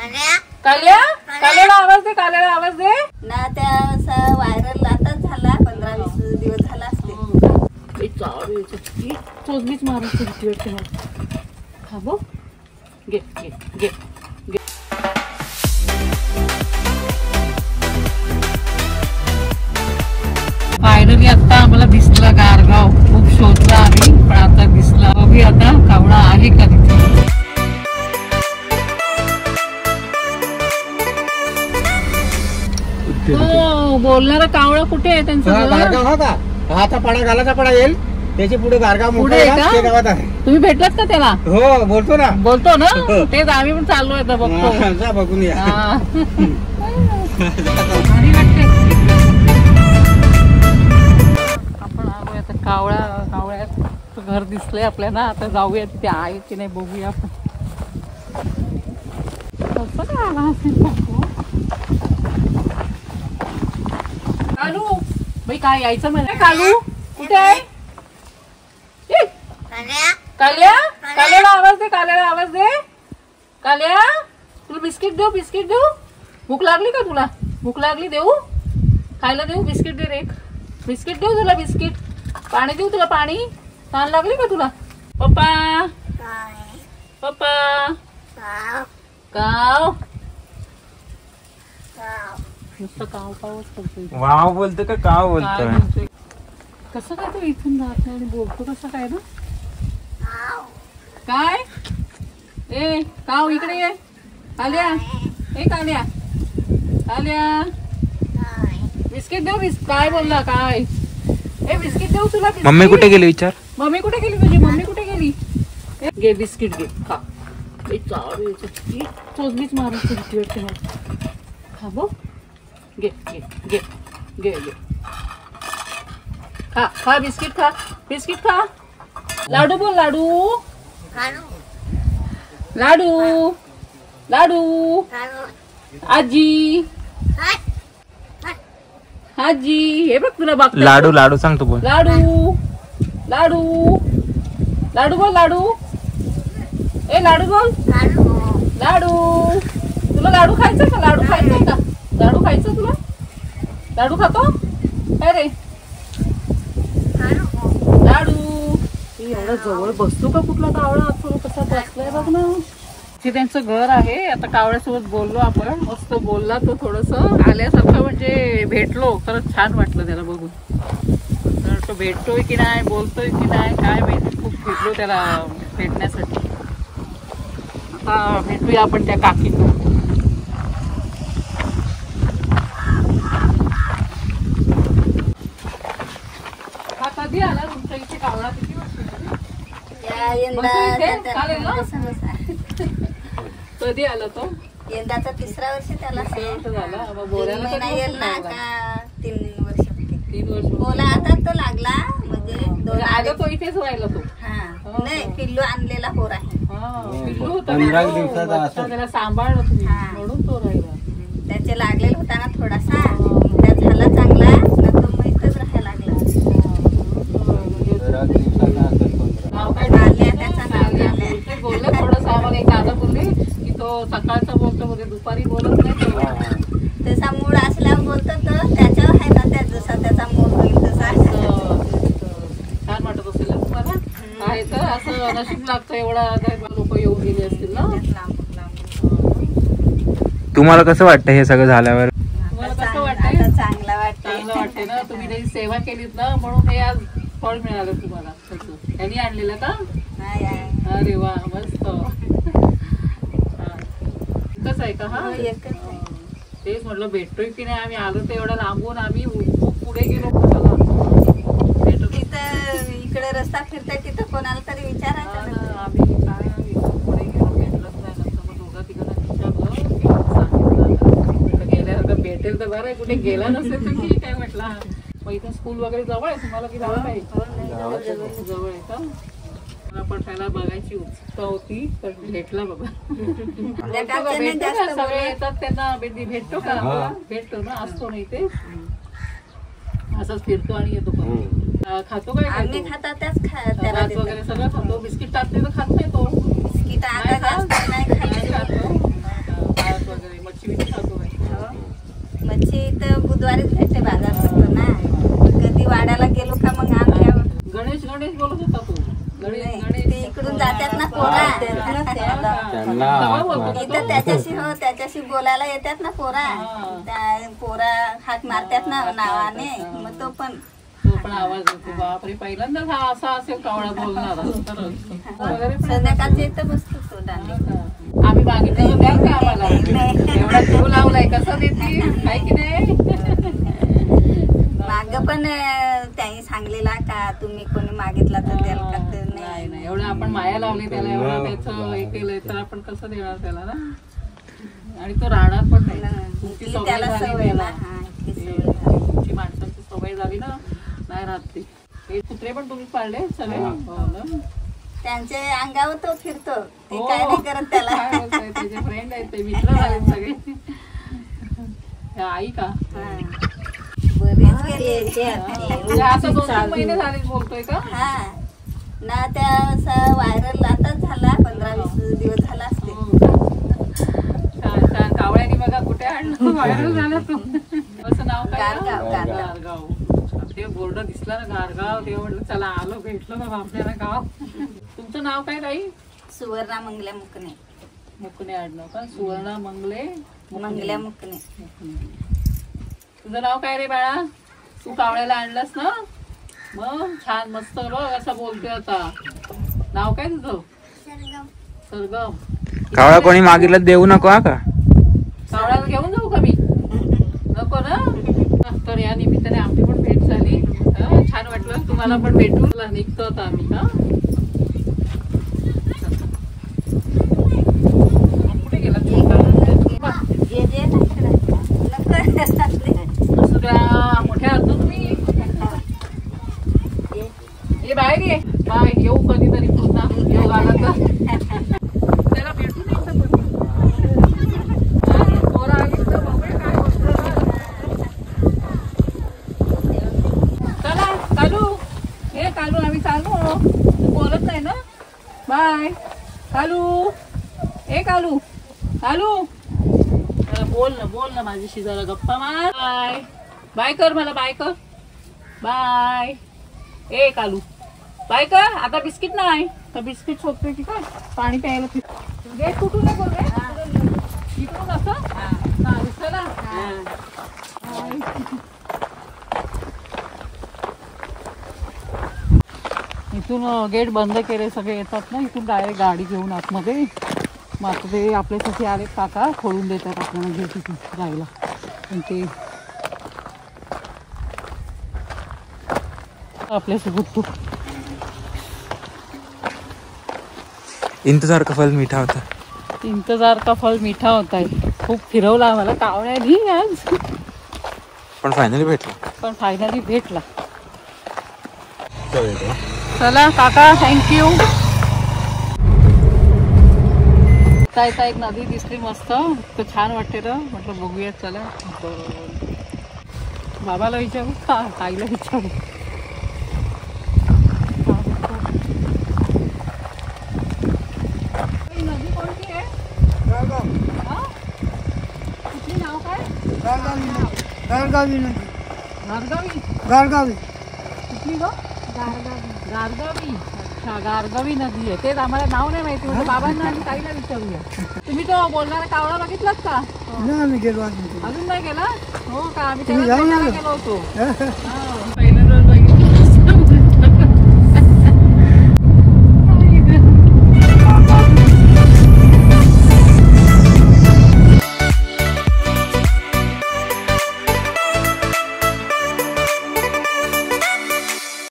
काल्या काल्याला आवाज दे, काल्याला आवाज दे ना. त्या व्हायरल आताच झाला, 15-20 दिवस झाला असते. चोचबीच मारायची भीती वाटते मला. थांबो, घे घे घे घे. फायनली आता आम्हाला दिसला गारगाव. खूप शोधला आम्ही पण आता दिसला. बघूया आता कावळा आहे का तिथे. हो, बोलणारा कावळा कुठे आहे त्यांचा? गारगाव हा का? आता पडा घालाचा पडा येईल त्याची पुढे गारगाव पुढे गावात आहे. तुम्ही भेटलात का त्याला? हो, बोलतो ना. बोलतो ना, तेच आम्ही पण चाललो आहे बघतो. जा बघून या. आपण आलोय आता कावळ्याचं घर दिसलंय आपल्याला. आता जाऊया तिथे आहे की नाही बघूया आपण. कसं काय आला असेल कालू? बाई काय यायचं म्हणजे कालू कुठे आहे? काल्या काल्याला आवाज दे, काल्याला आवाज दे. काल्या तुला बिस्किट देऊ, बिस्किट देऊ? भूक लागली का तुला? भूक लागली, देऊ खायला? देऊ बिस्किट दे रे. बिस्किट देऊ तुला, बिस्किट. पाणी देऊ तुला, पाणी? तहान लागली का तुला? पप्पा पप्पा काव नुसतं काव कावच करतोय. वाव बोलतो का काव बोलतोय? कसं काय तो इथून जात नाही आणि बोलतो कसं काय ना? काय ए काव इकडे ये. काल्या ए काल्या काल्या बिस्किट देऊ? काय बोलला काय? ए बिस्किट देऊ तुला? मम्मी कुठे गेली विचार? मम्मी कुठे गेली तुझी? मम्मी कुठे गेली? घे बिस्किट घे, खा. चोचबीच मारायची भीती वाटते मला. खाबो, घे घे घे घे घे खा खा बिस्किट खा, बिस्किट खा. लाडू बोल, लाडू लाडू लाडू. आजी आजी हे बघ तुला बघ. लाडू लाडू सांगतो बोल. लाडू लाडू लाडू बोल, लाडू. ए लाडू बोल, लाडू. तुला लाडू खायचं का? लाडू खायचंय का? लाडू खायचं तुला? लाडू खातो काय रे? लाडू. एवढा जवळ बसतो का कुठला कावळा? आपण कसा बसलाय बघ ना. हे त्यांचं घर आहे. आता कावळ्यासोबत बोललो आपण, मस्त बोलला तो. थोडस आल्यासारखं म्हणजे भेटलो, खरंच छान वाटलं त्याला बघून. तर तो भेटतोय की नाही, बोलतोय की नाही काय माहिती. खूप भेटलो त्याला भेटण्यासाठी. आता भेटूया आपण त्या काकींना. हा कधी आला तुमच्या इथे कावळा? किती वर्ष कधी आला तो? यंदाचा 3रा वर्ष त्याला. 3 वर्ष. 3 वर्ष बोला आता तो लागला म्हणजे आगा तो इथेच राहिला तो. नाही, पिल्लू आणलेला पोर आहे. पिल्लू होता 15 दिवसाचा. त्याला सांभाळलं तुम्ही म्हणून तो राहिला. त्याचे लागलेला होता ना थोडासा, त्या झाला चांगला ना, तो मग इथंच राहायला लागला. नाव काय बोलले थोडस आम्हाला. एक दादा बोलले की तो सकाळचा बोलतो म्हणजे दुपारी बोलत नाही. तसा मूड असल्यावर बोलतो तो. त्याच्यावर आहे ना, त्या जसा त्याचा मूड होईल तसा. छान वाटत असेल ना तुम्हाला? आहे तर असं नशीब लागतं. एवढा लोक येऊन गेले असतील ना. तुम्हाला कसं वाटतं हे सगळं झाल्यावर? तुम्हाला कसं वाटतंय? चांगलं वाटतंय. चांगलं वाटतंय ना. तुम्ही त्याची सेवा केलीत ना, म्हणून हे आज फळ मिळालं तुम्हाला. त्यांनी आणलेलं का? अरे वा, मस्त. एकच आहे का? हा एकच. तेच म्हटलं भेटतोय की नाही. आम्ही आलो तर एवढा लांबून, आम्ही खूप पुढे गेलो. तिथं इकडे रस्ता फिरताय तिथं कोणाला तरी विचारायचं. आम्ही काय पुढे गेलो, भेटलंच नाही. नंतर मग दोघा तिघांना विचारलं, गेल्यासारखं भेटेल तर बरं आहे. कुठे गेला नसेल तर ठीक आहे म्हटलं. मग इथं स्कूल वगैरे जवळ आहे तुम्हाला की जवळ आहे? जवळ आहे का? मला पण त्याला बघायची उत्सुकता होती, पण भेटला बाबा. सगळे येतात त्यांना भेटतो का? भेटतो ना, असतो नाही ते असंच फिरतो आणि येतो. खातो काय? आम्ही खाता त्याच भात वगैरे सगळं खातो. बिस्किट टाकते तर खात नाही तो. बिस्किट आता जास्त नाही खायचं. बुधवारीच भेटते बाजार भरतो ना. कधी वाड्याला गेलो का मग आमच्या गणेश गणेश बोलत होता तू. गणेश नाही, गणेश ते इकडून जातात ना पोरा इथं त्याच्याशी बोलायला येतात ना पोरा. त्या पोरा हाक मारतात ना नावाने, मग तो पण आवाज येतो. बापरे, पहिल्यांदाच हा असा असेल कावळा बोलणारा. संध्याकाळच्या इथं बसतो तो दांडी. आम्ही मागितलं द्याल का आम्हाला? एवढा जीव लावलाय, कसं देतील काय की नाही. माग पण त्यांनी सांगलेला का तुम्ही कोणी मागितला तर द्याल का? तर नाही नाही, एवढं आपण माया लावली त्याला, एवढं त्याचं हे केलंय तर आपण कसं देणार त्याला ना. आणि तो राहणार पण नाही. तुमची सवय त्याला झाली सवय ना. त्याला. तुमची माणसांची सवय झाली ना, नाही राहत ती. हे कुत्रे पण तुम्ही पाळले सगळे? हो ना. त्यांचे अंगावर तो फिरतो, ते हो. काय नाही करत त्याला. काय बोलताय, त्याचे फ्रेंड आहेत, ते मित्र झाले सगळे. ह्या आई का? बरेच गेले. म्हणजे असं 2-3 महिने झाले बोलतोय का? हा ना, त्या व्हायरल आताच झाला, 15-20 दिवस झाला असते. छान छान. कावळ्यानी बघा कुठे आणलं, व्हायरल झाला तो. असं नाव काय? गारगाव. गारगाव. ते बोर्ड दिसला ना गारगाव, ते म्हटलं चला आलो, भेटलो ना आपल्याला गाव. तुमचं नाव काय ताई? सुवर्णा मंगल्या मुकणे. मुकणे आडनाव का? सुवर्णा मंगले मंगल्या मुकणे. तुझं नाव काय रे बाळा? तू कावळ्याला आणलंस ना, मग छान मस्त बघ असं बोलतोय आता. नाव काय तुझं? सरगम. कावळा कोणी मागितलं देऊ नको हा का? कावळ्याला घेऊन जाऊ का मी? नको ना. तर या निमित्ताने आमची पण भेट झाली. छान वाटलं तुम्हाला पण भेटून. निघतो आता आम्ही. कुठे गेला? मोठ्या अर्थ तुम्ही ये बाहेर ये. बाय, येऊ कधीतरी पुन्हा योग आला तर. त्याला भेटून यायचं पण पोरं आली तर बघूया काय होतं. चला कालू, हे कालू आम्ही चालू. तू बोलत नाही ना. बाय कालू. ए कालू, कालू बोल ना माझ्याशी जरा गप्पा मार. बाय बाय कर, मला बाय कर. बाय. ए कालू बाय कर. आता बिस्किट नाही तर बिस्किट शोधतोय की काय? पाणी प्यायला गेट कुठून आहे बोल रे? इकडून असं चला. इथून गेट बंद केले, सगळे येतात ना इथून डायरेक्ट गाडी घेऊन आतमध्ये. मग आता ते आपल्यासाठी आले काका, खोलून देतात आपल्याला गेट इथून जायला. पण ते आपल्यासोबत तू. इंतजार का फल मीठा होता. इंतजार का फल मीठा होता है. खूप फिरवला आम्हाला कावळ्यानी आज, पण फायनली भेटला. चला काका, थँक्यू. आता एक नदी दिसली मस्त, तर छान वाटते र. म्हटलं बघूया चला. बाबाला विचारू का ताईला विचारू? नदी कोणती आहे? कुठली नाव काय? गारगावी. गारगावी. कुठली ग? गारगावी. अच्छा, गारगावी नदी आहे. तेच आम्हाला नाव नाही माहिती. म्हणजे बाबांना आणि ताईला विचारूया. तुम्ही तो बोलणारा कावळा बघितलात का? आम्ही गेलो अजून नाही गेला? हो का? आम्ही त्याला गेलो होतो. पहिल्यांदा